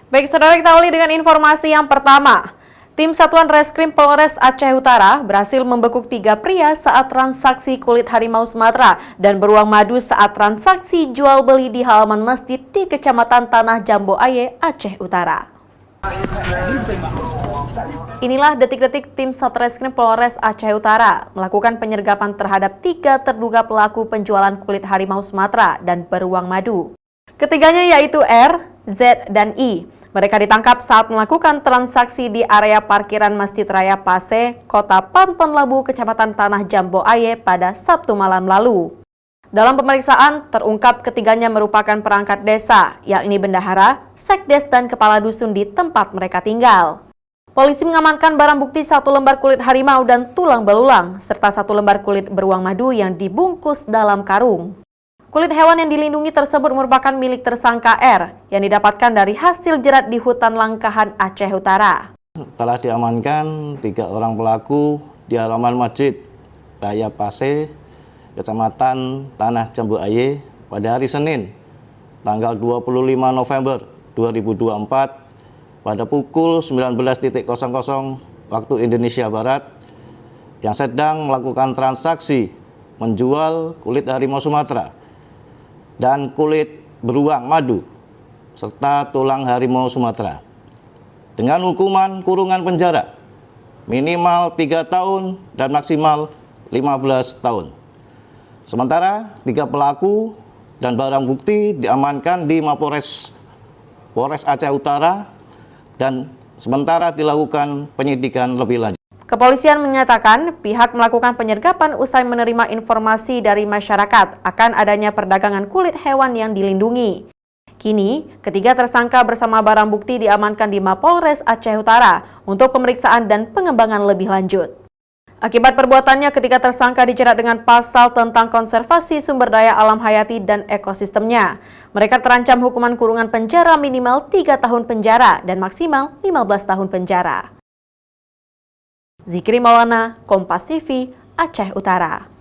Baik, saudara, kita awali dengan informasi yang pertama. Tim Satuan Reskrim Polres Aceh Utara berhasil membekuk 3 pria saat transaksi kulit harimau Sumatera dan beruang madu saat transaksi jual beli di halaman masjid di Kecamatan Tanah Jambo Aye, Aceh Utara. Inilah detik-detik tim Satreskrim Polres Aceh Utara melakukan penyergapan terhadap 3 terduga pelaku penjualan kulit harimau Sumatera dan beruang madu. Ketiganya yaitu R, Z, dan I. Mereka ditangkap saat melakukan transaksi di area parkiran Masjid Raya Pase, Kota Panton Labu, Kecamatan Tanah Jambo Aye pada Sabtu malam lalu. Dalam pemeriksaan, terungkap ketiganya merupakan perangkat desa, yakni bendahara, sekdes, dan kepala dusun di tempat mereka tinggal. Polisi mengamankan barang bukti 1 lembar kulit harimau dan tulang belulang, serta 1 lembar kulit beruang madu yang dibungkus dalam karung. Kulit hewan yang dilindungi tersebut merupakan milik tersangka R yang didapatkan dari hasil jerat di hutan Langkahan, Aceh Utara. Telah diamankan 3 orang pelaku di halaman Masjid Raya Pase, Kecamatan Tanah Jambu Aye pada hari Senin, tanggal 25 November 2024 pada pukul 19.00 waktu Indonesia Barat yang sedang melakukan transaksi menjual kulit harimau Sumatera dan kulit beruang madu serta tulang harimau Sumatera dengan hukuman kurungan penjara minimal 3 tahun dan maksimal 15 tahun. Sementara 3 pelaku dan barang bukti diamankan di Mapolres Aceh Utara dan sementara dilakukan penyidikan lebih lanjut. Kepolisian menyatakan pihak melakukan penyergapan usai menerima informasi dari masyarakat akan adanya perdagangan kulit hewan yang dilindungi. Kini, ketiga tersangka bersama barang bukti diamankan di Mapolres Aceh Utara untuk pemeriksaan dan pengembangan lebih lanjut. Akibat perbuatannya, ketiga tersangka dijerat dengan pasal tentang konservasi sumber daya alam hayati dan ekosistemnya. Mereka terancam hukuman kurungan penjara minimal 3 tahun penjara dan maksimal 15 tahun penjara. Zikri Maulana, Kompas TV, Aceh Utara.